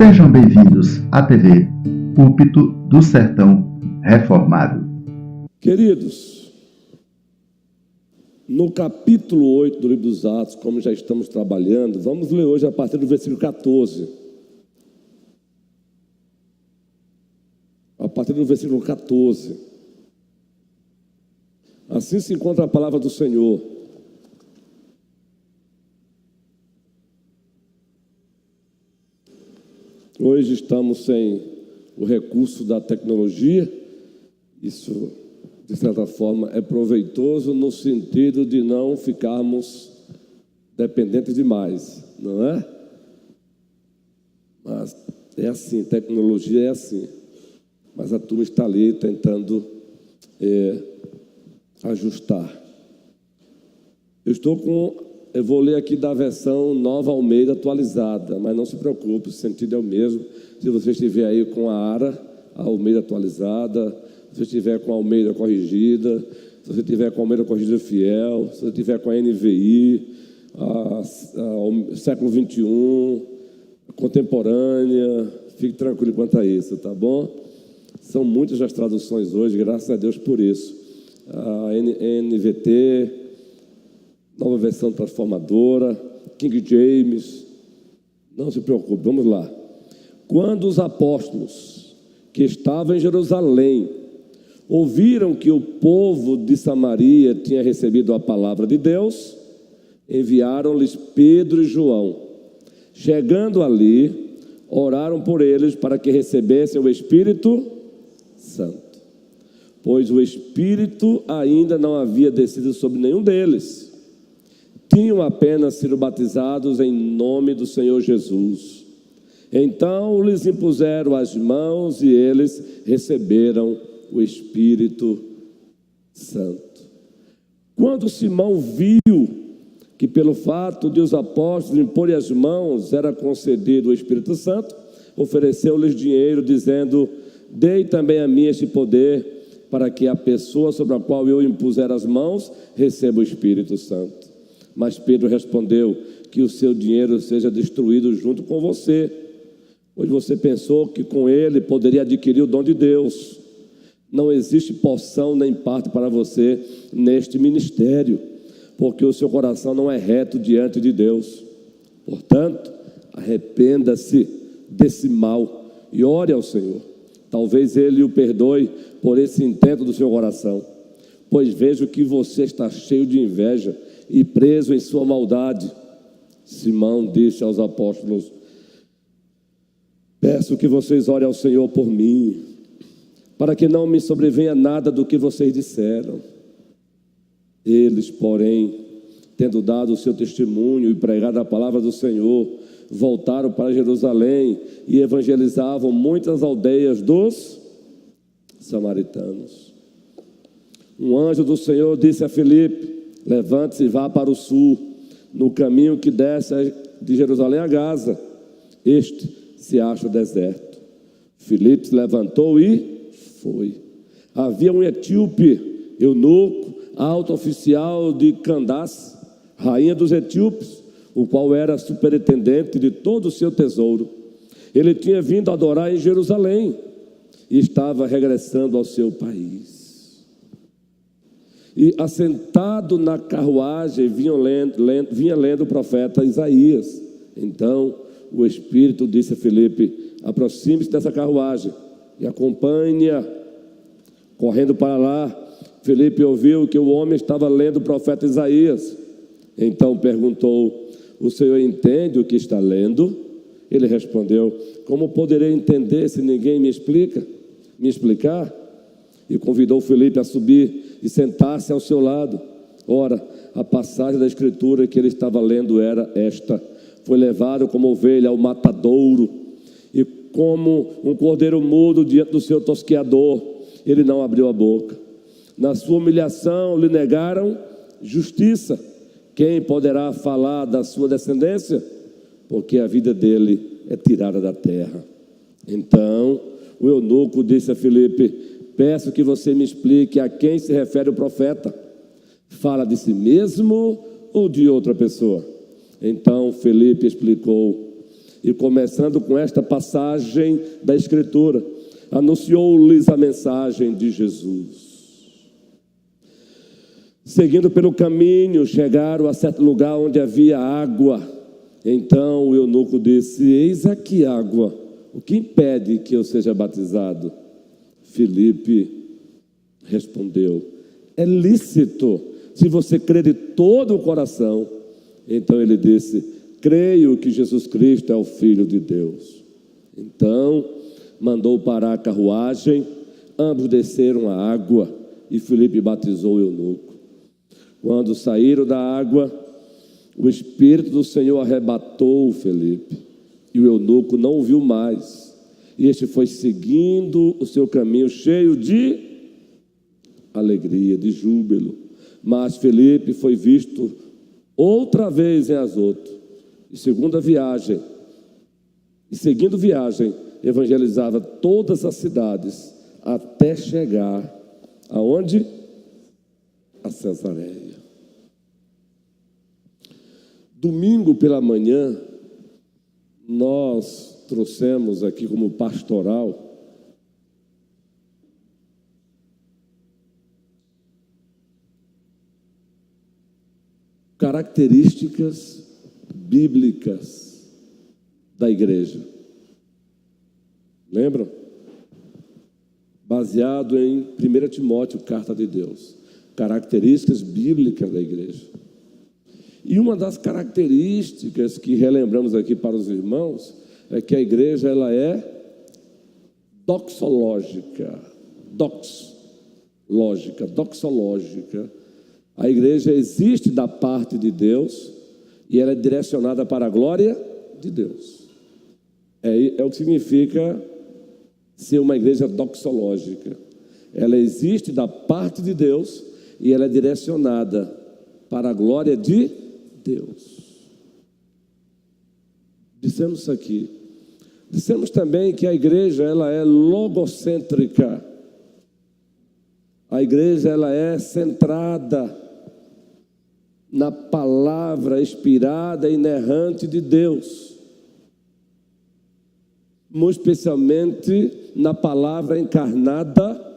Sejam bem-vindos à TV Púlpito do Sertão Reformado. Queridos, no capítulo 8 do livro dos Atos, como já estamos trabalhando, vamos ler hoje a partir do versículo 14. A partir do versículo 14. Assim se encontra a palavra do Senhor. Hoje estamos sem o recurso da tecnologia. Isso, de certa forma, é proveitoso no sentido de não ficarmos dependentes demais, não é? Mas é assim, tecnologia é assim. Mas a turma está ali tentando ajustar. Eu vou ler aqui da versão Nova Almeida atualizada, mas não se preocupe, o sentido é o mesmo. Se você estiver aí com a ARA, a Almeida atualizada, se você estiver com a Almeida corrigida, se você estiver com a Almeida corrigida fiel, se você estiver com a NVI, século XXI, contemporânea, fique tranquilo quanto a isso, tá bom? São muitas as traduções hoje, graças a Deus por isso. A NVT, Nova Versão Transformadora, King James. Não se preocupe, vamos lá. Quando os apóstolos que estavam em Jerusalém ouviram que o povo de Samaria tinha recebido a palavra de Deus, enviaram-lhes Pedro e João. Chegando ali, oraram por eles para que recebessem o Espírito Santo, pois o Espírito ainda não havia descido sobre nenhum deles. Tinham apenas sido batizados em nome do Senhor Jesus. Então lhes impuseram as mãos e eles receberam o Espírito Santo. Quando Simão viu que pelo fato de os apóstolos imporem as mãos era concedido o Espírito Santo, ofereceu-lhes dinheiro, dizendo: dei também a mim este poder, para que a pessoa sobre a qual eu impuser as mãos receba o Espírito Santo. Mas Pedro respondeu: que o seu dinheiro seja destruído junto com você, pois você pensou que com ele poderia adquirir o dom de Deus. Não existe porção nem parte para você neste ministério, porque o seu coração não é reto diante de Deus. Portanto, arrependa-se desse mal e ore ao Senhor. Talvez Ele o perdoe por esse intento do seu coração, pois vejo que você está cheio de inveja e preso em sua maldade. Simão disse aos apóstolos: peço que vocês orem ao Senhor por mim, para que não me sobrevenha nada do que vocês disseram. Eles, porém, tendo dado o seu testemunho e pregado a palavra do Senhor, voltaram para Jerusalém e evangelizavam muitas aldeias dos samaritanos. Um anjo do Senhor disse a Filipe: levante-se e vá para o sul, no caminho que desce de Jerusalém a Gaza. Este se acha o deserto. Filipe se levantou e foi. Havia um etíope, eunuco, alto oficial de Candace, rainha dos etíopes, o qual era superintendente de todo o seu tesouro. Ele tinha vindo adorar em Jerusalém e estava regressando ao seu país. E assentado na carruagem vinha lendo o profeta Isaías. Então o Espírito disse a Filipe: aproxime-se dessa carruagem e acompanhe-a. Correndo para lá, Filipe ouviu que o homem estava lendo o profeta Isaías. Então perguntou: o senhor entende o que está lendo? Ele respondeu: como poderei entender se ninguém me explicar? E convidou Filipe a subir e sentar-se ao seu lado. Ora, a passagem da Escritura que ele estava lendo era esta: foi levado como ovelha ao matadouro, e como um cordeiro mudo diante do seu tosqueador, ele não abriu a boca. Na sua humilhação lhe negaram justiça. Quem poderá falar da sua descendência? Porque a vida dele é tirada da terra. Então o eunuco disse a Filipe: peço que você me explique a quem se refere o profeta. Fala de si mesmo ou de outra pessoa? Então Filipe explicou: E começando com esta passagem da Escritura, anunciou-lhes a mensagem de Jesus. Seguindo pelo caminho, chegaram a certo lugar onde havia água. Então o eunuco disse: eis aqui água, o que impede que eu seja batizado? Filipe respondeu: é lícito, se você crê de todo o coração. Então ele disse: creio que Jesus Cristo é o Filho de Deus. Então mandou parar a carruagem, ambos desceram a água e Filipe batizou o eunuco. Quando saíram da água, o Espírito do Senhor arrebatou o Filipe e o eunuco não o viu mais. E este foi seguindo o seu caminho cheio de alegria, de júbilo. Mas Filipe foi visto outra vez em Azoto. E seguindo viagem, evangelizava todas as cidades até chegar aonde? A Cesareia. Domingo pela manhã, nós trouxemos aqui como pastoral características bíblicas da igreja. Lembram? Baseado em 1 Timóteo, carta de Deus. Características bíblicas da igreja. E uma das características que relembramos aqui para os irmãos é que a igreja ela é doxológica. Doxológica. A igreja existe da parte de Deus e ela é direcionada para a glória de Deus. É o que significa ser uma igreja doxológica. Ela existe da parte de Deus e ela é direcionada para a glória de Deus. Dissemos isso aqui. Dissemos também que a igreja ela é logocêntrica. A igreja ela é centrada na palavra inspirada e inerrante de Deus. Muito especialmente na palavra encarnada,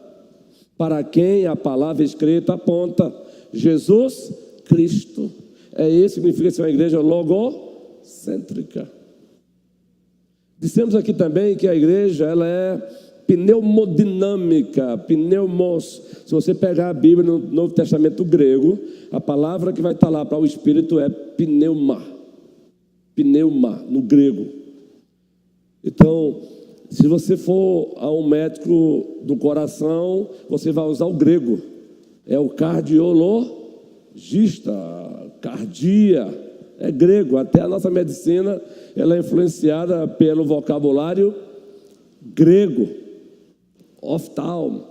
para quem a palavra escrita aponta: Jesus Cristo. É isso que significa ser uma igreja logocêntrica. Dissemos aqui também que a igreja ela é pneumodinâmica, pneumos. Se você pegar a Bíblia no Novo Testamento grego, a palavra que vai estar lá para o Espírito é pneuma. Pneuma, no grego. Então, se você for a um médico do coração, você vai usar o grego. É o cardiologista, cardia, é grego. Até a nossa medicina ela é influenciada pelo vocabulário grego. Oftalmo,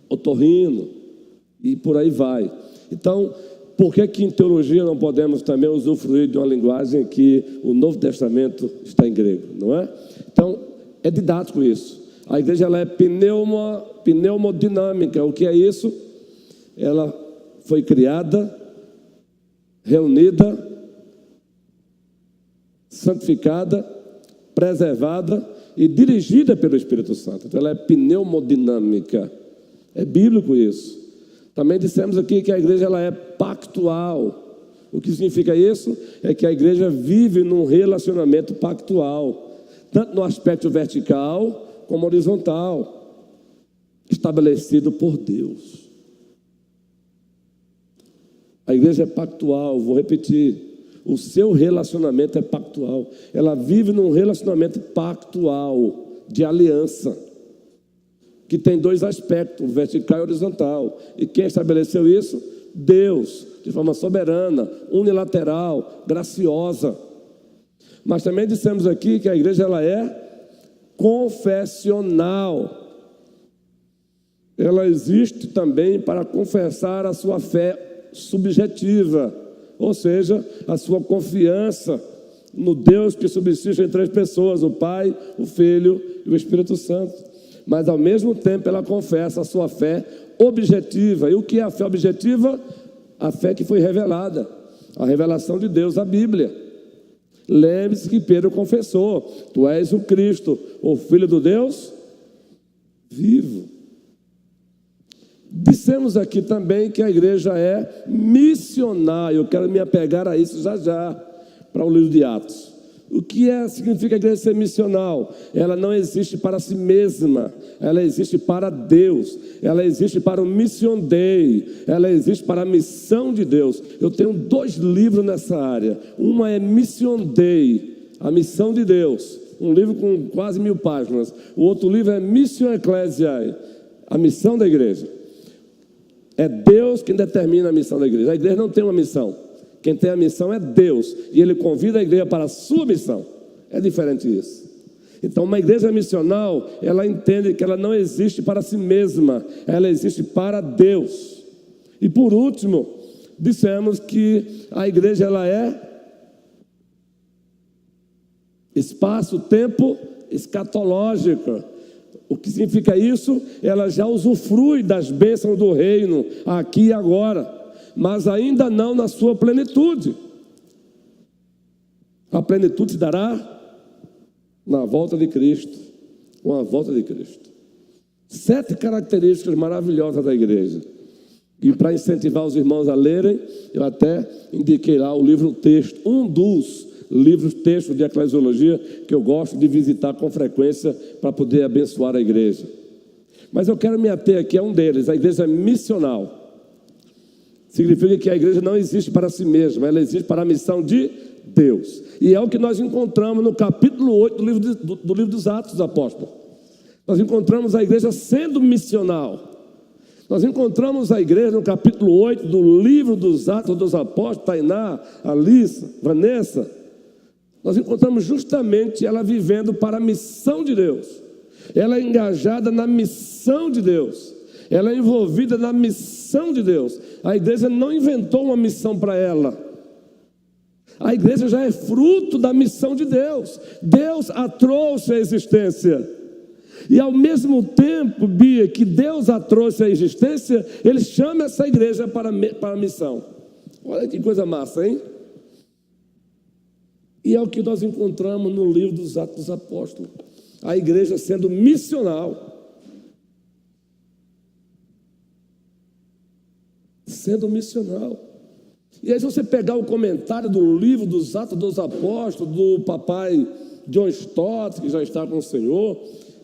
otorrino, e por aí vai. Então, por que em teologia não podemos também usufruir de uma linguagem que o Novo Testamento está em grego, não é? Então, é didático isso. A igreja ela é pneumodinâmica. O que é isso? Ela foi criada, reunida, santificada, preservada e dirigida pelo Espírito Santo. Então ela é pneumodinâmica. É bíblico isso. Também dissemos aqui que a igreja ela é pactual. O que significa isso? É que a igreja vive num relacionamento pactual, tanto no aspecto vertical como horizontal, estabelecido por Deus. A igreja é pactual, vou repetir. O seu relacionamento é pactual. Ela vive num relacionamento pactual, de aliança, que tem dois aspectos, vertical e horizontal. E quem estabeleceu isso? Deus, de forma soberana, unilateral, graciosa. Mas também dissemos aqui que a igreja ela é confessional. Ela existe também para confessar a sua fé subjetiva, ou seja, a sua confiança no Deus que subsiste em três pessoas, o Pai, o Filho e o Espírito Santo. Mas ao mesmo tempo ela confessa a sua fé objetiva. E o que é a fé objetiva? A fé que foi revelada, a revelação de Deus, a Bíblia. Lembre-se que Pedro confessou: tu és o Cristo, o Filho do Deus vivo. Dissemos aqui também que a igreja é missionária. Eu quero me apegar a isso já para o livro de Atos. O que significa a igreja ser missional? Ela não existe para si mesma, ela existe para Deus, ela existe para o Mission Dei, ela existe para a missão de Deus. Eu tenho 2 livros nessa área. Uma é Mission Dei, a missão de Deus, um livro com quase 1000 páginas. O outro livro é Mission Ecclesiae, a missão da igreja. É Deus quem determina a missão da igreja. A igreja não tem uma missão. Quem tem a missão é Deus, e Ele convida a igreja para a sua missão. É diferente isso. Então, uma igreja missional, ela entende que ela não existe para si mesma, ela existe para Deus. E por último, dissemos que a igreja ela é espaço-tempo escatológico. O que significa isso? Ela já usufrui das bênçãos do reino aqui e agora, mas ainda não na sua plenitude. A plenitude se dará na volta de Cristo, com a volta de Cristo. 7 características maravilhosas da igreja. E para incentivar os irmãos a lerem, eu até indiquei lá o livro texto, um dos livros textos de eclesiologia que eu gosto de visitar com frequência para poder abençoar a igreja. Mas eu quero me ater aqui a um deles. A igreja é missional. Significa que a igreja não existe para si mesma, ela existe para a missão de Deus. E é o que nós encontramos no capítulo 8 do livro dos Atos dos Apóstolos. Nós encontramos a igreja sendo missional. Nós encontramos a igreja no capítulo 8 do livro dos Atos dos Apóstolos, Tainá, Alice, Vanessa. Nós encontramos justamente ela vivendo para a missão de Deus. Ela é engajada na missão de Deus. Ela é envolvida na missão de Deus. A igreja não inventou uma missão para ela. A igreja já é fruto da missão de Deus. Deus a trouxe à existência. E ao mesmo tempo, Bia, que Deus a trouxe à existência, Ele chama essa igreja para a missão. Olha que coisa massa, hein? E é o que nós encontramos no livro dos Atos dos Apóstolos. A igreja sendo missional. Sendo missional. E aí, se você pegar o comentário do livro dos Atos dos Apóstolos, do papai John Stott, que já está com o Senhor,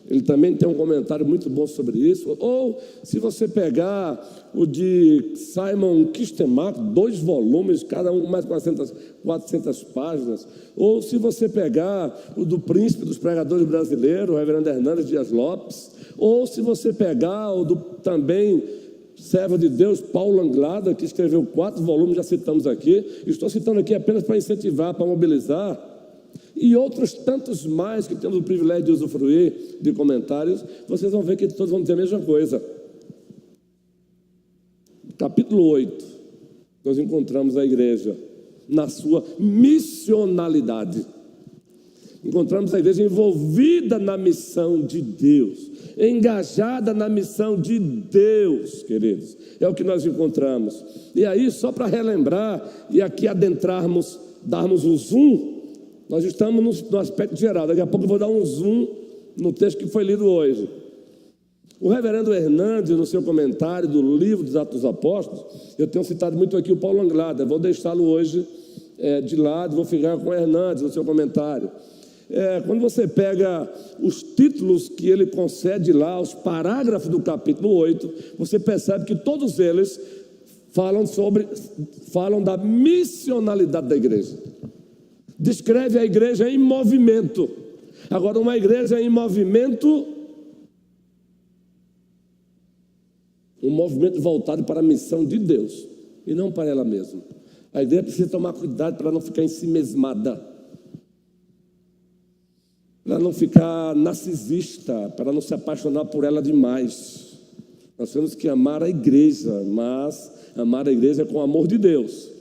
ele também tem um comentário muito bom sobre isso. Ou, se você pegar o de Simon Kistemaker, 2 volumes, cada um com mais 400 páginas. Ou, se você pegar o do príncipe dos pregadores brasileiros, o reverendo Hernandes Dias Lopes. Ou, se você pegar o do também servo de Deus, Paulo Anglada, que escreveu 4 volumes, já citamos aqui. Estou citando aqui apenas para incentivar, para mobilizar. E outros tantos mais que temos o privilégio de usufruir de comentários, vocês vão ver que todos vão dizer a mesma coisa. Capítulo 8, nós encontramos a igreja na sua missionalidade. Encontramos a igreja envolvida na missão de Deus, engajada na missão de Deus, queridos. É o que nós encontramos. E aí, só para relembrar e aqui adentrarmos, darmos um zoom, nós estamos no aspecto geral. Daqui a pouco eu vou dar um zoom no texto que foi lido hoje. O reverendo Hernandes, no seu comentário do livro dos Atos dos Apóstolos, eu tenho citado muito aqui o Paulo Anglada, vou deixá-lo hoje de lado, vou ficar com o Hernandes no seu comentário. Quando você pega os títulos que ele concede lá, os parágrafos do capítulo 8, você percebe que todos eles falam da missionalidade da igreja. Descreve a igreja em movimento. Agora, uma igreja em movimento, um movimento voltado para a missão de Deus e não para ela mesma. A igreja precisa tomar cuidado para não ficar ensimesmada, para não ficar narcisista, para não se apaixonar por ela demais. Nós temos que amar a igreja, mas amar a igreja com o amor de Deus.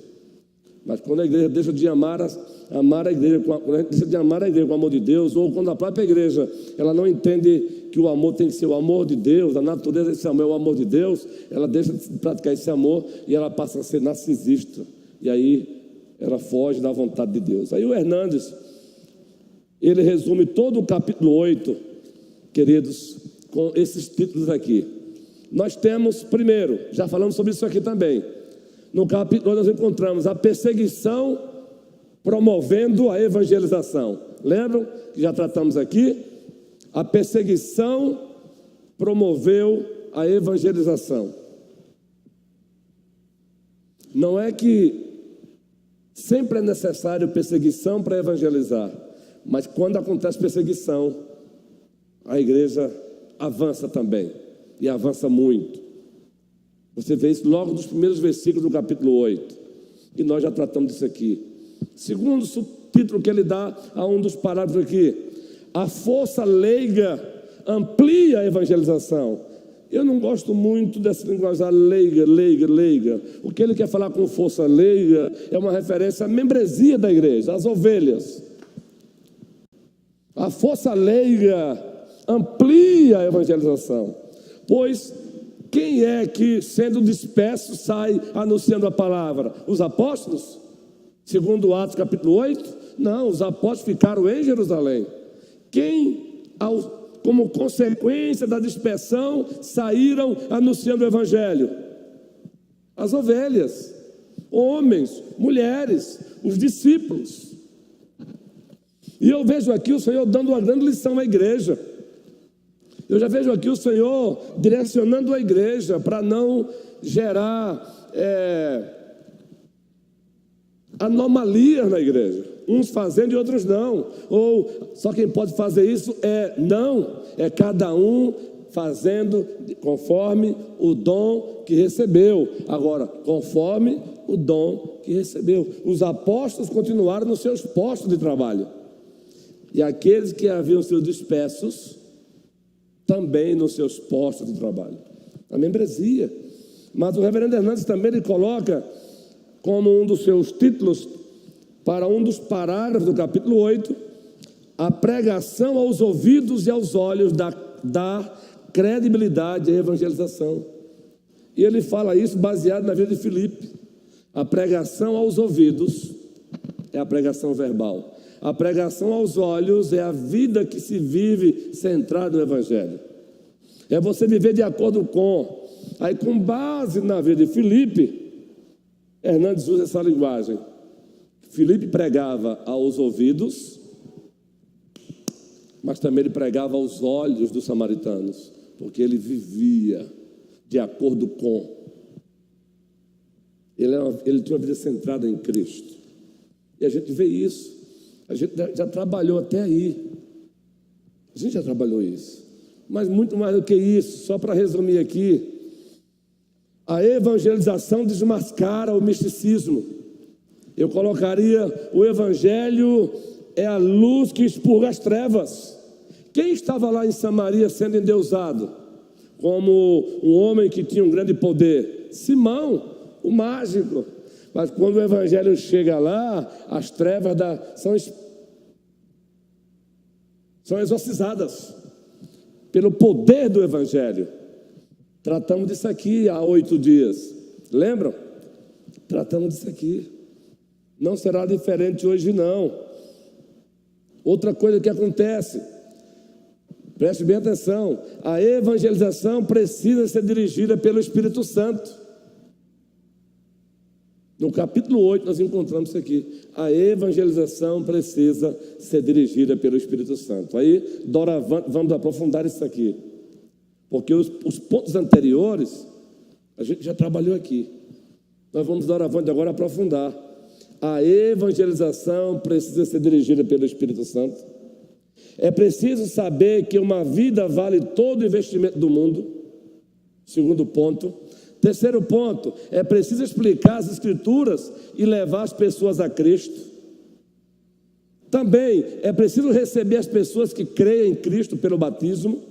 Mas quando a igreja deixa de amar a igreja com o amor de Deus, ou quando a própria igreja ela não entende que o amor tem que ser o amor de Deus, a natureza desse amor é o amor de Deus, ela deixa de praticar esse amor e ela passa a ser narcisista. E aí ela foge da vontade de Deus. Aí o Hernandes, ele resume todo o capítulo 8, queridos, com esses títulos aqui. Nós temos, primeiro, já falamos sobre isso aqui também, no capítulo 8 nós encontramos a perseguição promovendo a evangelização. Lembram que já tratamos aqui? A perseguição promoveu a evangelização. Não é que sempre é necessário perseguição para evangelizar, mas quando acontece perseguição, a igreja avança também, e avança muito. Você vê isso logo nos primeiros versículos do capítulo 8, e nós já tratamos disso aqui. Segundo subtítulo que ele dá a um dos parágrafos aqui, a força leiga amplia a evangelização. Eu não gosto muito dessa linguagem leiga. O que ele quer falar com força leiga é uma referência à membresia da igreja, às ovelhas. A força leiga amplia a evangelização, pois quem é que, sendo disperso, sai anunciando a palavra? Os apóstolos? Segundo Atos capítulo 8? Não, os apóstolos ficaram em Jerusalém. Quem, como consequência da dispersão, saíram anunciando o evangelho? As ovelhas, homens, mulheres, os discípulos. E eu vejo aqui o Senhor dando uma grande lição à igreja. Eu já vejo aqui o Senhor direcionando a igreja para não gerar anomalias na igreja. Uns fazendo e outros não. Ou só quem pode fazer isso é cada um fazendo conforme o dom que recebeu. Agora, conforme o dom que recebeu. Os apóstolos continuaram nos seus postos de trabalho. E aqueles que haviam sido dispersos também nos seus postos de trabalho. A membresia. Mas o reverendo Hernandes também ele coloca como um dos seus títulos para um dos parágrafos do capítulo 8, a pregação aos ouvidos e aos olhos da credibilidade e evangelização. E ele fala isso baseado na vida de Filipe. A pregação aos ouvidos é a pregação verbal. A pregação aos olhos é a vida que se vive centrada no evangelho. É você viver de acordo com. Aí, com base na vida de Filipe, Hernandes usa essa linguagem. Filipe pregava aos ouvidos, mas também ele pregava aos olhos dos samaritanos, porque ele vivia de acordo com. Ele tinha uma vida centrada em Cristo. E a gente vê isso. A gente já trabalhou até aí. A gente já trabalhou isso. Mas muito mais do que isso, só para resumir aqui, a evangelização desmascara o misticismo. Eu colocaria o evangelho é a luz que expurga as trevas. Quem estava lá em Samaria sendo endeusado como um homem que tinha um grande poder? Simão, o mágico. Mas quando o evangelho chega lá, as trevas são exorcizadas pelo poder do evangelho. Tratamos disso aqui há 8 dias. Lembram? Tratamos disso aqui. Não será diferente hoje, não. Outra coisa que acontece, preste bem atenção, a evangelização precisa ser dirigida pelo Espírito Santo. No capítulo 8 nós encontramos isso aqui. A evangelização precisa ser dirigida pelo Espírito Santo. Aí, doravante, vamos aprofundar isso aqui. Porque os pontos anteriores, a gente já trabalhou aqui. Nós vamos, doravante, agora aprofundar. A evangelização precisa ser dirigida pelo Espírito Santo. É preciso saber que uma vida vale todo o investimento do mundo. Segundo ponto. Terceiro ponto, é preciso explicar as Escrituras e levar as pessoas a Cristo. Também é preciso receber as pessoas que creem em Cristo pelo batismo.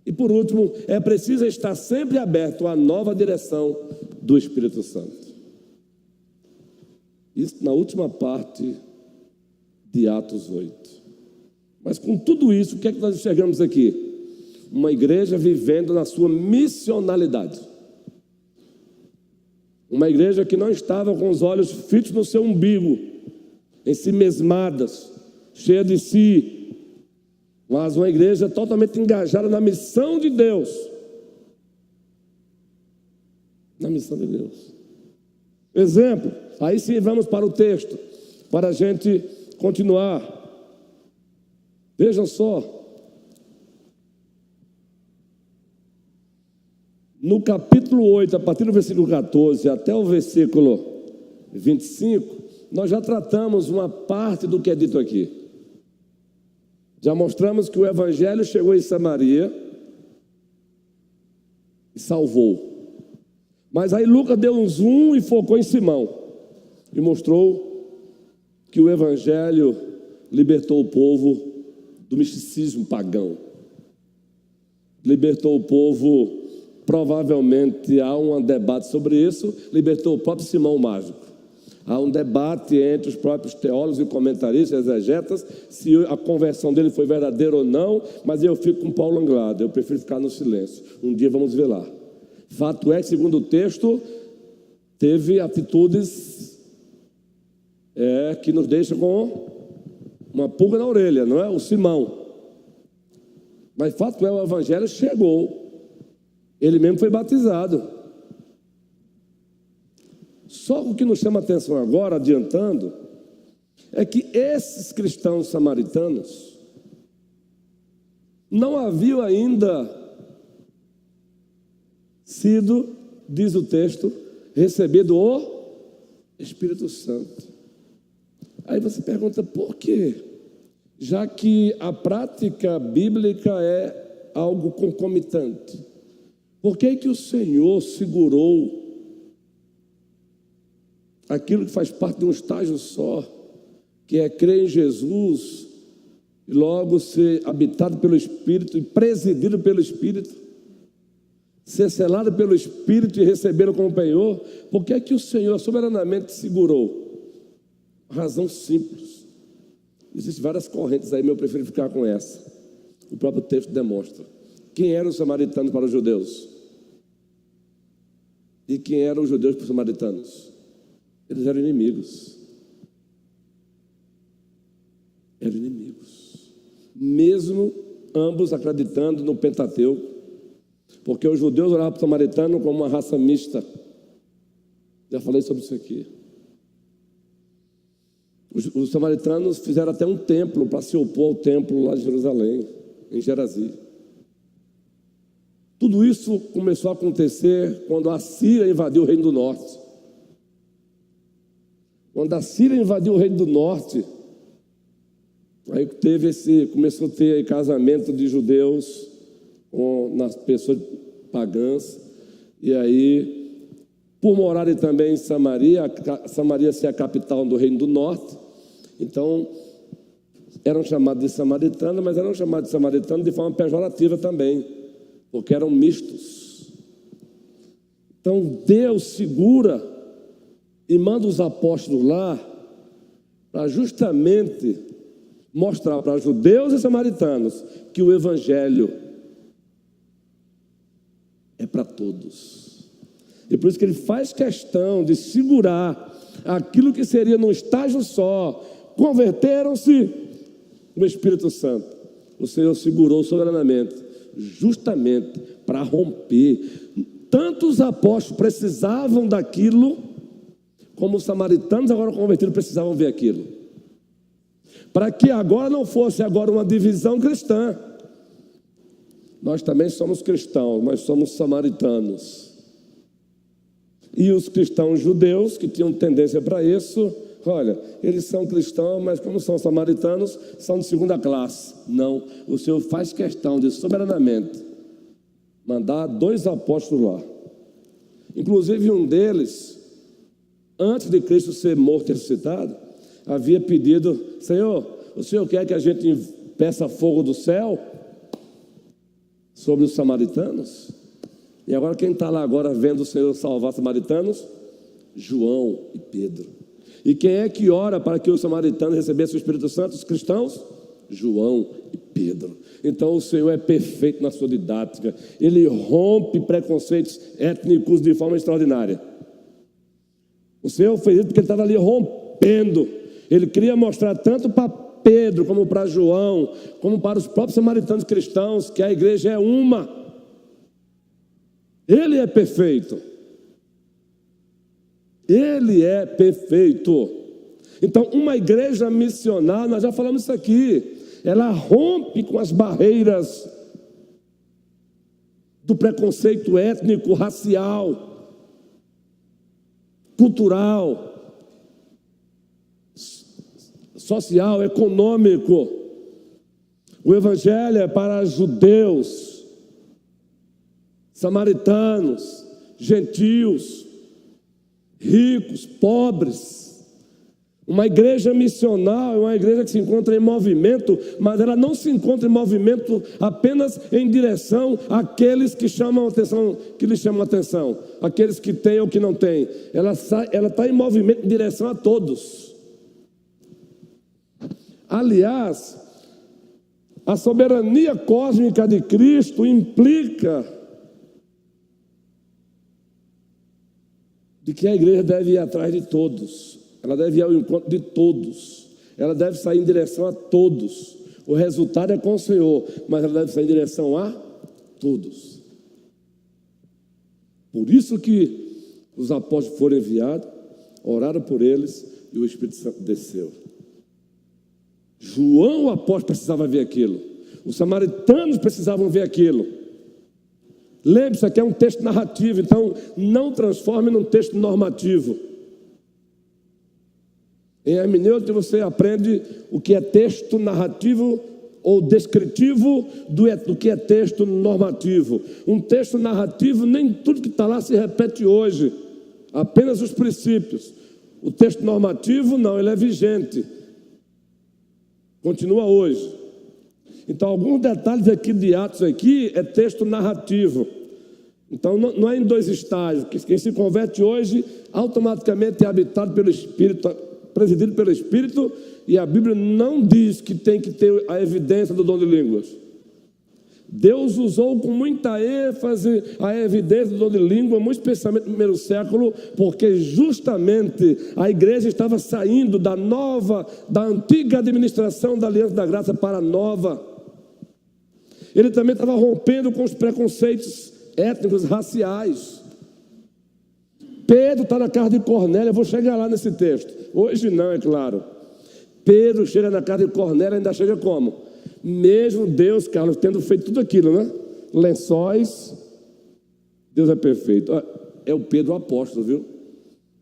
E por último, é preciso estar sempre aberto à nova direção do Espírito Santo. Isso na última parte de Atos 8. Mas com tudo isso, o que é que nós enxergamos aqui? Uma igreja vivendo na sua missionalidade. Uma igreja que não estava com os olhos fitos no seu umbigo, em si mesmadas, cheia de si, mas uma igreja totalmente engajada na missão de Deus. Na missão de Deus. Exemplo, aí sim vamos para o texto, para a gente continuar. Vejam só. No capítulo 8, a partir do versículo 14 até o versículo 25, nós já tratamos uma parte do que é dito aqui. Já mostramos que o evangelho chegou em Samaria e salvou. Mas aí Lucas deu um zoom e focou em Simão e mostrou que o evangelho libertou o povo do misticismo pagão. Libertou o povo, provavelmente há um debate sobre isso, libertou o próprio Simão Mágico. Há um debate entre os próprios teólogos e comentaristas, exegetas, se a conversão dele foi verdadeira ou não, mas eu fico com Paulo Anglada, eu prefiro ficar no silêncio. Um dia vamos ver lá. Fato é que, segundo o texto, teve atitudes que nos deixam com uma pulga na orelha, não é? O Simão. Mas fato é, o evangelho chegou. Ele mesmo foi batizado. Só o que nos chama a atenção agora, adiantando, é que esses cristãos samaritanos não haviam ainda sido, diz o texto, recebido o Espírito Santo. Aí você pergunta, por quê? Já que a prática bíblica é algo concomitante. Por que que o Senhor segurou aquilo que faz parte de um estágio só, que é crer em Jesus e logo ser habitado pelo Espírito e presidido pelo Espírito, ser selado pelo Espírito e recebê-lo como penhor? Por que que o Senhor soberanamente segurou? Razão simples. Existem várias correntes aí, mas eu prefiro ficar com essa. O próprio texto demonstra. Quem eram os samaritanos para os judeus? E quem eram os judeus para os samaritanos? Eles eram inimigos. Eram inimigos. Mesmo ambos acreditando no Pentateuco, porque os judeus olhavam para o samaritano como uma raça mista. Já falei sobre isso aqui. Os samaritanos fizeram até um templo para se opor ao templo lá de Jerusalém, em Gerazi. Tudo isso começou a acontecer quando a Síria invadiu o Reino do Norte. Quando a Síria invadiu o Reino do Norte, aí começou a ter casamento de judeus nas pessoas pagãs, e aí, por morarem também em Samaria, Samaria ser a capital do Reino do Norte, então eram chamados de samaritanos, mas eram chamados de samaritanos de forma pejorativa também, porque eram mistos. Então Deus segura e manda os apóstolos lá para justamente mostrar para judeus e samaritanos que o evangelho é para todos. E por isso que ele faz questão de segurar aquilo que seria num estágio só. Converteram-se no Espírito Santo. O Senhor segurou soberanamente, justamente para romper. Tanto os apóstolos precisavam daquilo, como os samaritanos agora convertidos precisavam ver aquilo. Para que agora não fosse agora uma divisão cristã. Nós também somos cristãos, mas somos samaritanos. E os cristãos judeus, que tinham tendência para isso, olha, eles são cristãos, mas como são samaritanos, são de segunda classe. Não, o Senhor faz questão de soberanamente mandar 2 apóstolos lá. Inclusive um deles, antes de Cristo ser morto e ressuscitado, havia pedido: Senhor, o Senhor quer que a gente peça fogo do céu sobre os samaritanos? E agora quem está lá agora vendo o Senhor salvar os samaritanos? João e Pedro. E quem é que ora para que os samaritanos recebessem o Espírito Santo? Os cristãos? João e Pedro. Então o Senhor é perfeito na sua didática. Ele rompe preconceitos étnicos de forma extraordinária. O Senhor fez isso porque ele estava ali rompendo. Ele queria mostrar tanto para Pedro, como para João, como para os próprios samaritanos cristãos, que a igreja é uma. Ele é perfeito. Ele é perfeito. Então, uma igreja missionária, nós já falamos isso aqui, ela rompe com as barreiras do preconceito étnico, racial, cultural, social, econômico. O evangelho é para judeus, samaritanos, gentios, ricos, pobres. Uma igreja missional é uma igreja que se encontra em movimento, mas ela não se encontra em movimento apenas em direção àqueles que chamam atenção, que lhe chamam atenção, aqueles que têm ou que não têm. Ela está em movimento em direção a todos. Aliás, a soberania cósmica de Cristo implica de que a igreja deve ir atrás de todos. Ela deve ir ao encontro de todos. Ela deve sair em direção a todos. O resultado é com o Senhor, mas ela deve sair em direção a todos. Por isso que os apóstolos foram enviados, oraram por eles e o Espírito Santo desceu. João, o apóstolo, precisava ver aquilo. Os samaritanos precisavam ver aquilo. Lembre-se, aqui é um texto narrativo, então não transforme num texto normativo. Em hermenêutica você aprende o que é texto narrativo ou descritivo do que é texto normativo. Um texto narrativo, nem tudo que está lá se repete hoje, apenas os princípios. O texto normativo, não, ele é vigente, continua hoje. Então, alguns detalhes aqui de Atos aqui é texto narrativo. Então, não é em dois estágios. Quem se converte hoje, automaticamente é habitado pelo Espírito, presidido pelo Espírito, e a Bíblia não diz que tem que ter a evidência do dom de línguas. Deus usou com muita ênfase a evidência do dom de língua, muito especialmente no primeiro século, porque justamente a igreja estava saindo da antiga administração da aliança da graça para a nova. Ele também estava rompendo com os preconceitos étnicos, raciais. Pedro está na casa de Cornélio, eu vou chegar lá nesse texto. Hoje não, é claro. Pedro chega na casa de Cornélio, ainda chega como? Mesmo Deus, Carlos, tendo feito tudo aquilo, né? Lençóis, Deus é perfeito. É o Pedro apóstolo, viu?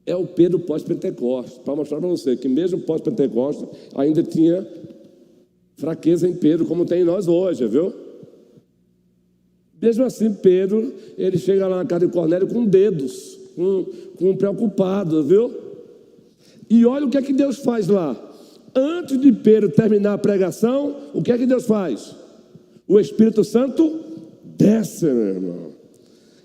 É o Pedro pós-Pentecostes, para mostrar para você que mesmo pós-Pentecostes ainda tinha fraqueza em Pedro, como tem em nós hoje, viu? Mesmo assim, Pedro, ele chega lá na casa de Cornélio com dedos, com preocupado, viu? E olha o que é que Deus faz lá. Antes de Pedro terminar a pregação, o que é que Deus faz? O Espírito Santo desce, meu irmão.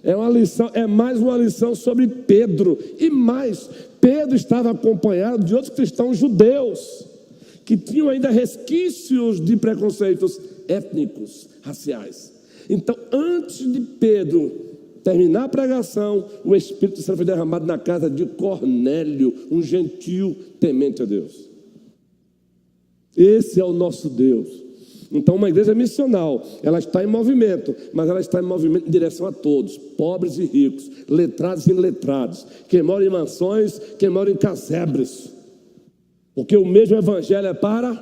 É uma lição, é mais uma lição sobre Pedro. E mais, Pedro estava acompanhado de outros cristãos judeus, que tinham ainda resquícios de preconceitos étnicos, raciais. Então, antes de Pedro terminar a pregação, o Espírito Santo foi derramado na casa de Cornélio, um gentio temente a Deus. Esse é o nosso Deus. Então, uma igreja missional, ela está em movimento, mas ela está em movimento em direção a todos, pobres e ricos, letrados e iletrados, quem mora em mansões, quem mora em casebres, porque o mesmo evangelho é para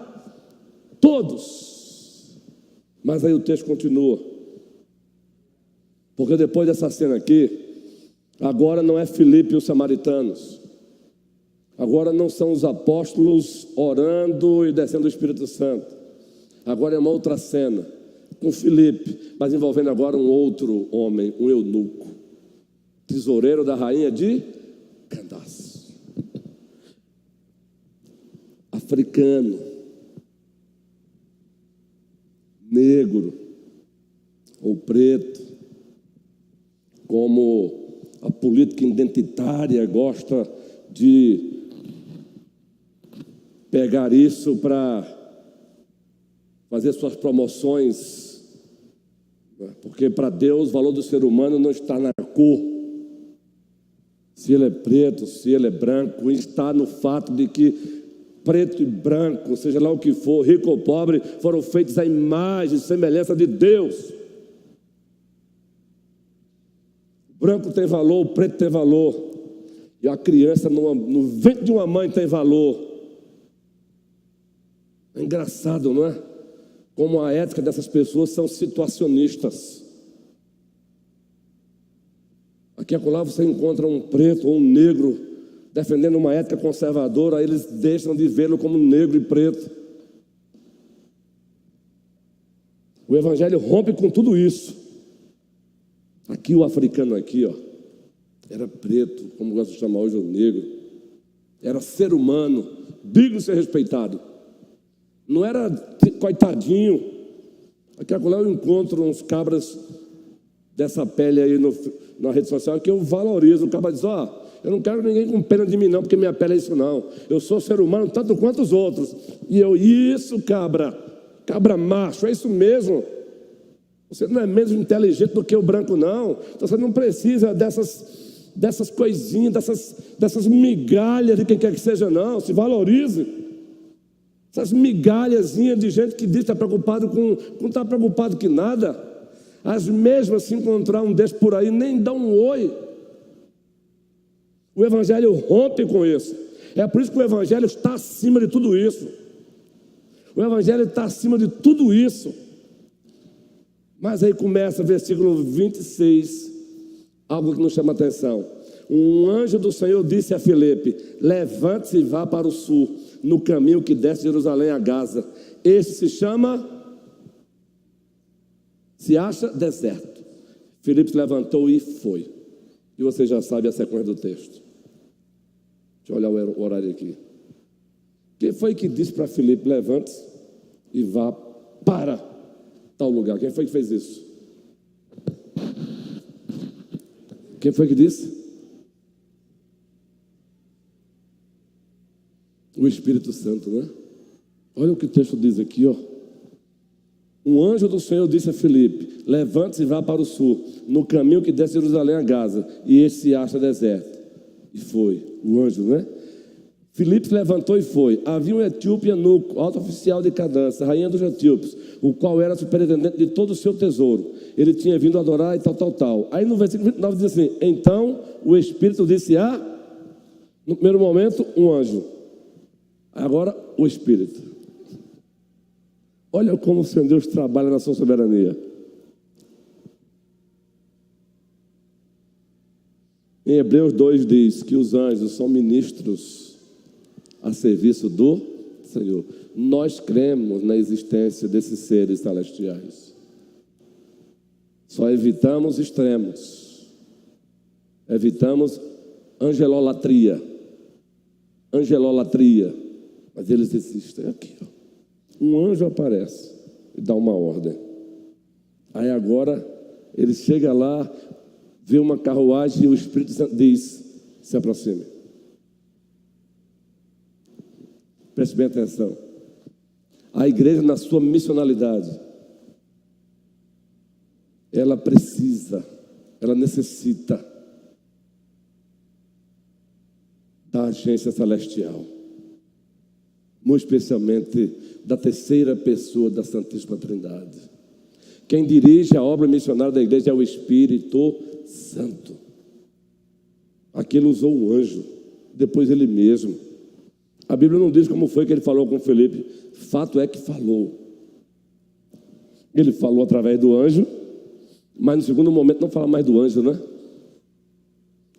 todos. Mas aí o texto continua. Porque depois dessa cena aqui, agora não é Filipe e os samaritanos. Agora não são os apóstolos orando e descendo o Espírito Santo. Agora é uma outra cena, com Filipe, mas envolvendo agora um outro homem, um eunuco, tesoureiro da rainha de Candace. Africano, negro ou preto, como a política identitária gosta de pegar isso para fazer suas promoções, porque para Deus o valor do ser humano não está na cor, Se ele é preto, se ele é branco, está no fato de que preto e branco, seja lá o que for, rico ou pobre, foram feitos à imagem e semelhança de Deus. O branco tem valor, o preto tem valor. E a criança no ventre de uma mãe tem valor. É engraçado, não é? Como a ética dessas pessoas são situacionistas. Aqui e acolá você encontra um preto ou um negro defendendo uma ética conservadora, aí eles deixam de vê-lo como negro e preto. O Evangelho rompe com tudo isso. Aqui o africano aqui, ó, era preto, como gosto de chamar hoje o negro. Era ser humano, digno de ser respeitado. Não era coitadinho. Aqui e acolá eu encontro uns cabras dessa pele aí na rede social que eu valorizo. O cabra diz, ó, eu não quero ninguém com pena de mim não, porque minha pele é isso não. Eu sou ser humano tanto quanto os outros. E eu, isso cabra macho, é isso mesmo. Você não é menos inteligente do que o branco não. Então você não precisa dessas coisinhas, dessas migalhas de quem quer que seja não. Se valorize. Essas migalhazinhas de gente que diz que está preocupado com não está preocupado que nada. As mesmas, se encontrar um desses por aí, nem dá um oi. O Evangelho rompe com isso. É por isso que o Evangelho está acima de tudo isso. O Evangelho está acima de tudo isso. Mas aí começa, versículo 26, algo que nos chama a atenção. Um anjo do Senhor disse a Filipe: levante-se e vá para o sul, no caminho que desce de Jerusalém a Gaza. Este se acha deserto. Filipe se levantou e foi. E você já sabe a sequência do texto. Deixa eu olhar o horário aqui. Quem foi que disse para Filipe: levante-se e vá para tal lugar? Quem foi que fez isso? Quem foi que disse? O Espírito Santo, né? Olha o que o texto diz aqui, ó. Um anjo do Senhor disse a Filipe: levante-se e vá para o sul, no caminho que desce de Jerusalém a Gaza, e este se acha deserto. E foi, o anjo, né? Filipe se levantou e foi. Havia um etíope eunuco, alto oficial de Cadância, rainha dos etíopes, o qual era superintendente de todo o seu tesouro. Ele tinha vindo adorar e tal. Aí no versículo 29 diz assim: então o Espírito disse no primeiro momento, um anjo. Agora o Espírito. Olha como o Senhor Deus trabalha na sua soberania. Em Hebreus 2 diz que os anjos são ministros a serviço do Senhor. Nós cremos na existência desses seres celestiais. Só evitamos extremos. Evitamos angelolatria. Mas eles existem aqui, ó. Um anjo aparece e dá uma ordem. Aí agora ele chega lá, vê uma carruagem e o Espírito Santo diz: se aproxime. Preste bem atenção. A igreja, na sua missionalidade, ela necessita da agência celestial, muito especialmente da terceira pessoa da Santíssima Trindade. Quem dirige a obra missionária da igreja é o Espírito Santo. Aqui ele usou um anjo, depois ele mesmo. A Bíblia não diz como foi que ele falou com Filipe. Fato é que falou. Ele falou através do anjo, mas no segundo momento não fala mais do anjo, né?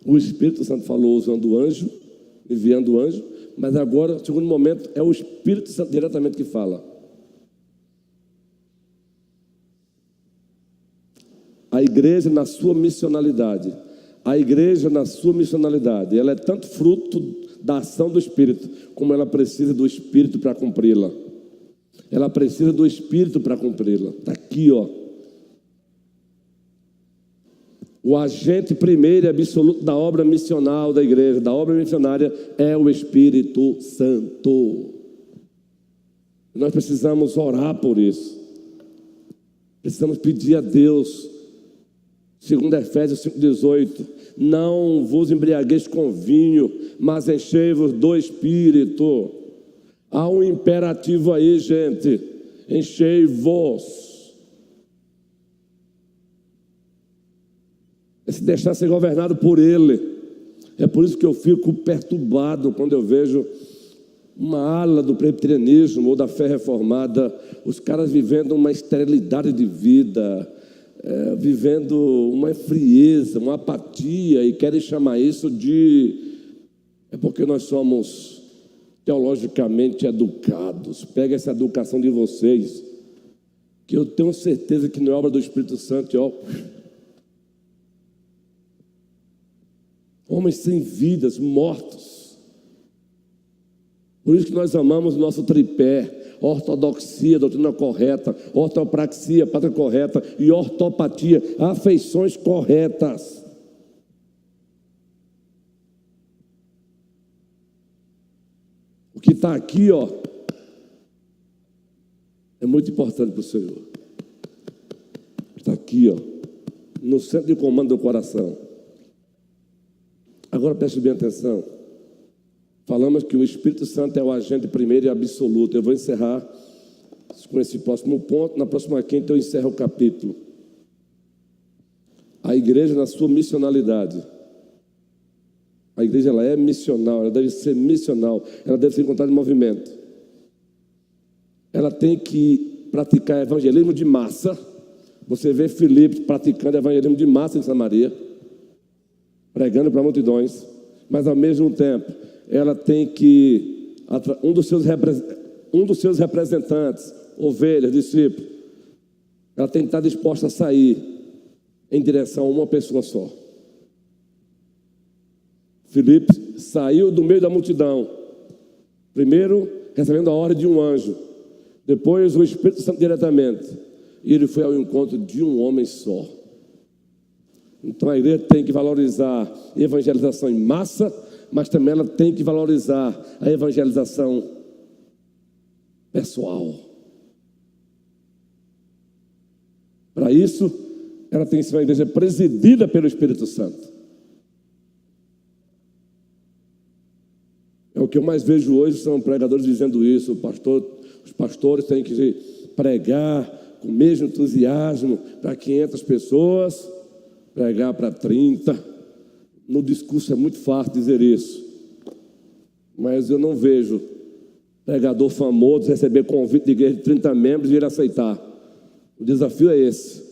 O Espírito Santo falou usando o anjo, enviando o anjo, mas agora, no segundo momento, é o Espírito Santo diretamente que fala. A igreja na sua missionalidade, ela é tanto fruto da ação do Espírito, como ela precisa do Espírito para cumpri-la. Ela precisa do Espírito para cumpri-la. Está aqui, ó. O agente primeiro e absoluto da obra missional da igreja, da obra missionária, é o Espírito Santo. Nós precisamos orar por isso. Precisamos pedir a Deus Segundo Efésios 5,18, não vos embriagueis com vinho, mas enchei-vos do Espírito. Há um imperativo aí, gente, enchei-vos. É se deixar ser governado por Ele. É por isso que eu fico perturbado quando eu vejo uma ala do presbiterianismo ou da fé reformada, os caras vivendo uma esterilidade de vida, vivendo uma frieza, uma apatia, e querem chamar isso de... É porque nós somos teologicamente educados. Pega essa educação de vocês, que eu tenho certeza que não é obra do Espírito Santo, homens sem vidas, mortos. Por isso que nós amamos o nosso tripé: ortodoxia, doutrina correta; ortopraxia, prática correta; e ortopatia, afeições corretas. O que está aqui, é muito importante para o Senhor. Está aqui, no centro de comando do coração. Agora preste bem atenção. Falamos que o Espírito Santo é o agente primeiro e absoluto. Eu vou encerrar com esse próximo ponto. Na próxima quinta eu encerro o capítulo. A igreja na sua missionalidade. A igreja, ela é missional, ela deve ser missional, ela deve ser encontrada em movimento. Ela tem que praticar evangelismo de massa. Você vê Filipe praticando evangelismo de massa em Samaria, pregando para multidões, mas ao mesmo tempo ela tem que, um dos seus representantes, ovelhas, discípulos, ela tem que estar disposta a sair em direção a uma pessoa só. Filipe saiu do meio da multidão, primeiro recebendo a ordem de um anjo, depois o Espírito Santo diretamente, e ele foi ao encontro de um homem só. Então a igreja tem que valorizar a evangelização em massa, mas também ela tem que valorizar a evangelização pessoal. Para isso, ela tem que ser uma igreja presidida pelo Espírito Santo. É o que eu mais vejo hoje, são pregadores dizendo isso. Os pastores têm que pregar com o mesmo entusiasmo para 500 pessoas, pregar para 30. No discurso é muito fácil dizer isso, mas eu não vejo pregador famoso receber convite de igreja de 30 membros e ele aceitar. O desafio é esse.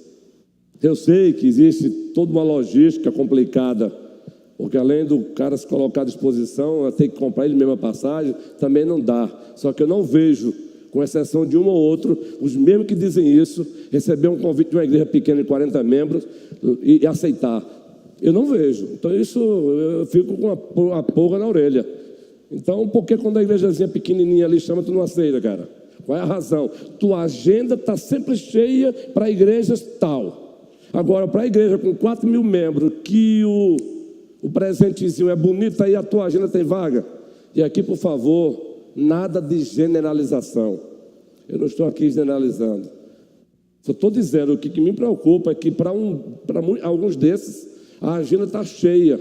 Eu sei que existe toda uma logística complicada, porque além do cara se colocar à disposição, ela tem que comprar ele mesmo a passagem, também não dá. Só que eu não vejo, com exceção de um ou outro, os mesmos que dizem isso, receber um convite de uma igreja pequena de 40 membros e aceitar. Eu não vejo. Então isso, eu fico com a pulga na orelha. Então, por que quando a igrejazinha pequenininha ali chama, tu não aceita, cara? Qual é a razão? Tua agenda está sempre cheia para igrejas tal. Agora, para a igreja com 4.000 membros, que o presentezinho é bonito, aí a tua agenda tem vaga. E aqui, por favor, nada de generalização. Eu não estou aqui generalizando. Só estou dizendo, o que me preocupa é que para alguns desses, a agenda está cheia.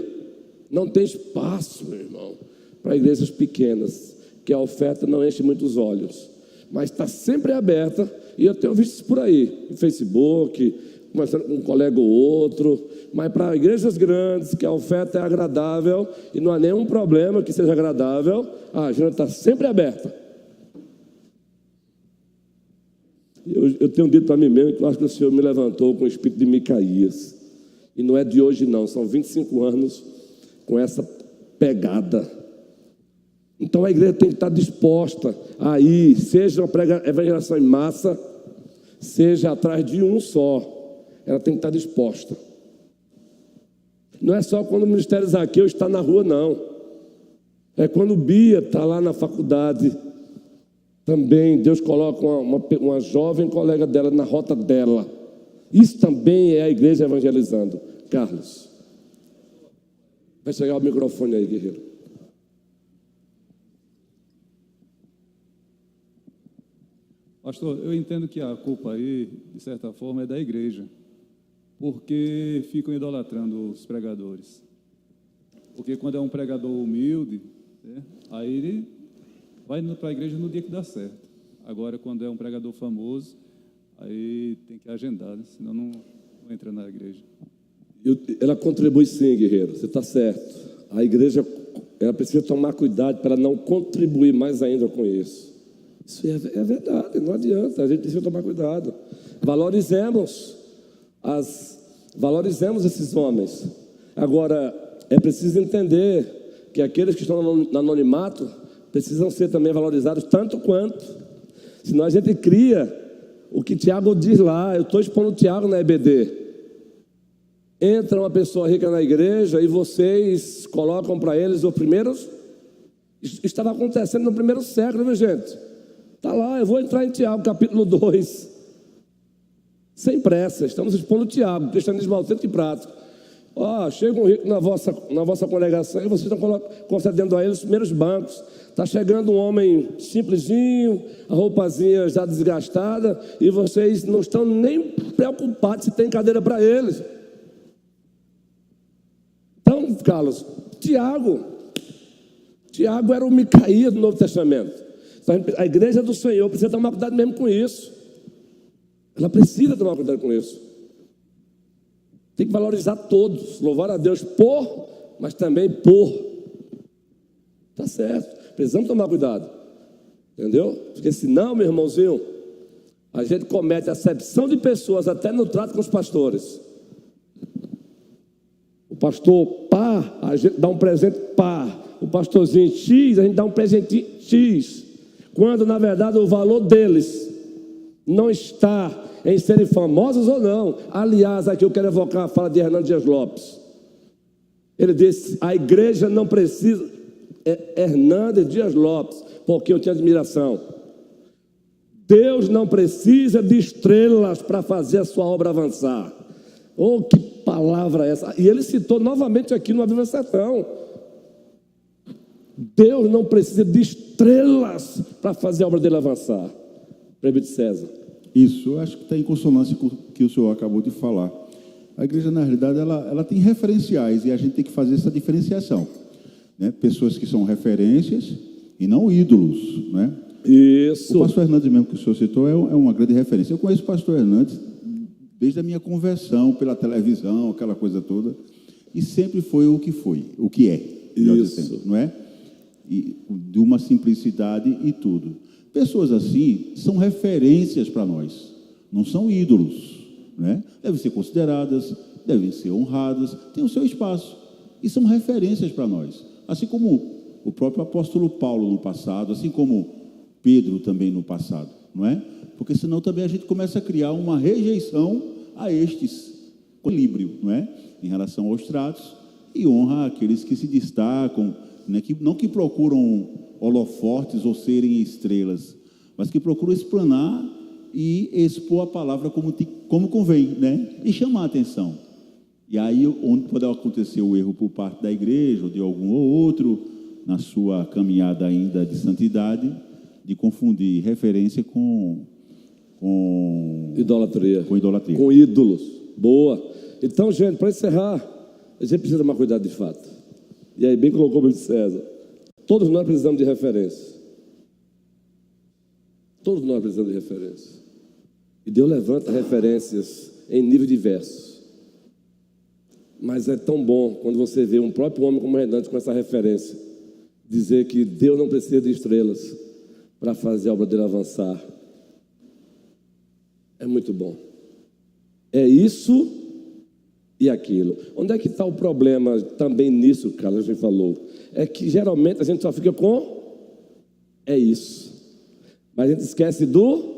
Não tem espaço, meu irmão, para igrejas pequenas, que a oferta não enche muitos olhos. Mas está sempre aberta, e eu tenho visto isso por aí, no Facebook, conversando com um colega ou outro. Mas para igrejas grandes, que a oferta é agradável, e não há nenhum problema que seja agradável, a agenda está sempre aberta. Eu tenho dito para mim mesmo que eu acho que o Senhor me levantou com o espírito de Micaías. E não é de hoje não, são 25 anos com essa pegada. Então a igreja tem que estar disposta a ir, seja uma evangelização em massa, seja atrás de um só. Ela tem que estar disposta. Não é só quando o ministério Zaqueu está na rua, não. É quando Bia está lá na faculdade. Também Deus coloca uma jovem colega dela na rota dela. Isso também é a igreja evangelizando. Carlos, vai chegar o microfone aí, guerreiro. Pastor, eu entendo que a culpa aí, de certa forma, é da igreja. porque ficam idolatrando os pregadores. Porque quando é um pregador humilde, né, aí ele vai para a igreja no dia que dá certo. Agora, quando é um pregador famoso, aí tem que agendar, né? Senão não entra na igreja. Ela contribui sim, guerreiro, você está certo. A igreja, ela precisa tomar cuidado para não contribuir mais ainda com isso. Isso é verdade, não adianta, a gente precisa tomar cuidado. Valorizemos esses homens. Agora, é preciso entender que aqueles que estão no anonimato precisam ser também valorizados tanto quanto. Senão a gente cria o que Tiago diz lá. Eu estou expondo o Tiago na EBD. Entra uma pessoa rica na igreja e vocês colocam para eles os primeiros. Isso estava acontecendo no primeiro século, viu, gente? Está lá, eu vou entrar em Tiago, capítulo 2. Sem pressa, estamos expondo o Tiago, cristianismo autêntico e prático. Chega um rico na vossa congregação e vocês estão concedendo a ele os primeiros bancos. Está chegando um homem simplesinho, a roupazinha já desgastada, e vocês não estão nem preocupados se tem cadeira para eles. Então, Carlos, Tiago era o Micaías do Novo Testamento. Então, a igreja do Senhor precisa tomar cuidado mesmo com isso. Ela precisa tomar cuidado com isso. Tem que valorizar todos, louvar a Deus mas também por. Tá certo, precisamos tomar cuidado, entendeu? Porque senão, meu irmãozinho, a gente comete acepção de pessoas até no trato com os pastores. O pastor pá, a gente dá um presente pá. O pastorzinho X, a gente dá um presente X. Quando, na verdade, o valor deles não está em serem famosos ou não. Aliás, aqui eu quero evocar a fala de Hernando Dias Lopes. Ele disse, a igreja não precisa... Hernando Dias Lopes, porque eu tinha admiração. Deus não precisa de estrelas para fazer a sua obra avançar. Oh, que palavra é essa? E ele citou novamente aqui no Aviva Sertão. Deus não precisa de estrelas para fazer a obra dele avançar. Presbítero César. Isso, eu acho que está em consonância com o que o senhor acabou de falar. A igreja, na realidade, ela tem referenciais e a gente tem que fazer essa diferenciação, né? Pessoas que são referências e não ídolos, né? Isso. O pastor Hernandes mesmo que o senhor citou é uma grande referência. Eu conheço o pastor Hernandes desde a minha conversão pela televisão, aquela coisa toda, e sempre foi, o que é, isso, não é? E de uma simplicidade e tudo. Pessoas assim são referências para nós, não são ídolos, né? Devem ser consideradas, devem ser honradas, têm o seu espaço e são referências para nós. Assim como o próprio apóstolo Paulo no passado, assim como Pedro também no passado, não é? Porque senão também a gente começa a criar uma rejeição a estes, equilíbrio, não é? Em relação aos tratos, e honra aqueles que se destacam, né? Que procuram holofortes ou serem estrelas, mas que procuram explanar e expor a palavra como convém, né? E chamar a atenção. E aí, onde pode acontecer o erro por parte da igreja, ou de algum ou outro, na sua caminhada ainda de santidade, de confundir referência com idolatria. Com idolatria. Com ídolos. Boa. Então, gente, para encerrar, a gente precisa tomar cuidado de fato. E aí, bem colocou o César. Todos nós precisamos de referência. Todos nós precisamos de referência. E Deus levanta referências em níveis diversos. Mas é tão bom quando você vê um próprio homem como Hernandes com essa referência, dizer que Deus não precisa de estrelas para fazer a obra dele avançar. É muito bom. É isso e aquilo. Onde é que está o problema também nisso, Carlos, a gente falou? É que geralmente a gente só fica com é isso. Mas a gente esquece do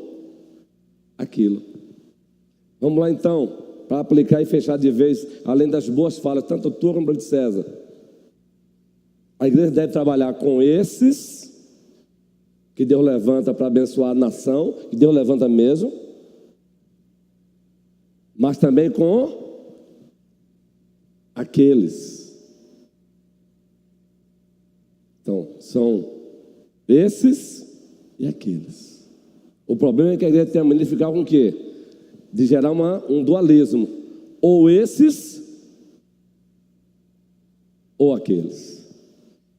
aquilo. Vamos lá então, para aplicar e fechar de vez, além das boas falas, tanto tu como o de César. A igreja deve trabalhar com esses que Deus levanta para abençoar a nação, que Deus levanta mesmo, mas também com aqueles. Então, são esses e aqueles. O problema é que a igreja tem a mania de ficar com o quê? De gerar um dualismo. ou esses, ou aqueles.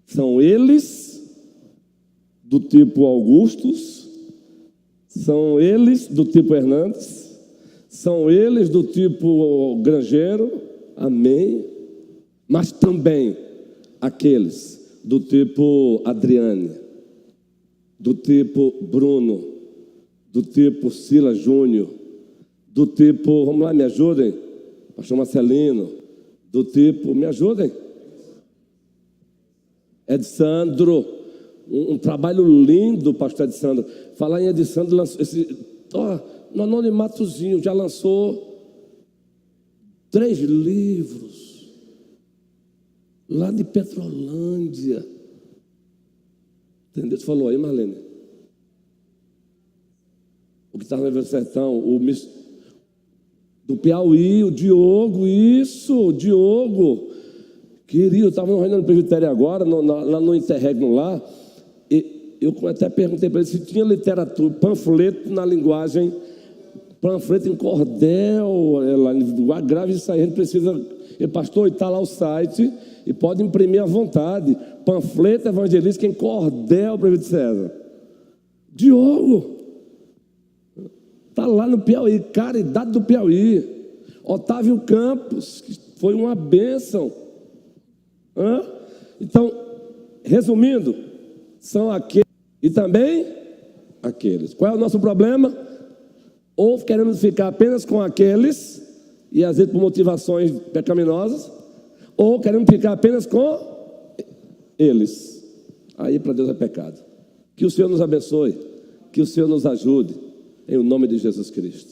São eles do tipo Augustus, são eles do tipo Hernandes, são eles do tipo Grangeiro, amém? Mas também aqueles do tipo Adriane, do tipo Bruno, do tipo Sila Júnior, do tipo, vamos lá, me ajudem, pastor Marcelino, do tipo, me ajudem, Edsandro, um trabalho lindo, pastor Edsandro. Falar em Edsandro, lançou no anonimatozinho, já lançou 3 livros, lá de Petrolândia. Entendeu? Você falou aí, Marlene? O que está no Evangelho Sertão, do Piauí, o Diogo, isso, o Diogo. Querido, eu estava no reunião do presbitério agora, lá no Interregno lá, e eu até perguntei para ele se tinha literatura, panfleto na linguagem, panfleto em cordel, grave isso aí, a gente precisa, pastor, está lá o site, e pode imprimir à vontade, panfleto evangelístico em cordel, presbítero César. Diogo, está lá no Piauí, Caridade do Piauí, Otávio Campos, que foi uma bênção. Então, resumindo, são aqueles e também aqueles. Qual é o nosso problema? Ou queremos ficar apenas com aqueles, e às vezes por motivações pecaminosas, ou queremos ficar apenas com eles. Aí para Deus é pecado. Que o Senhor nos abençoe, que o Senhor nos ajude, em nome de Jesus Cristo.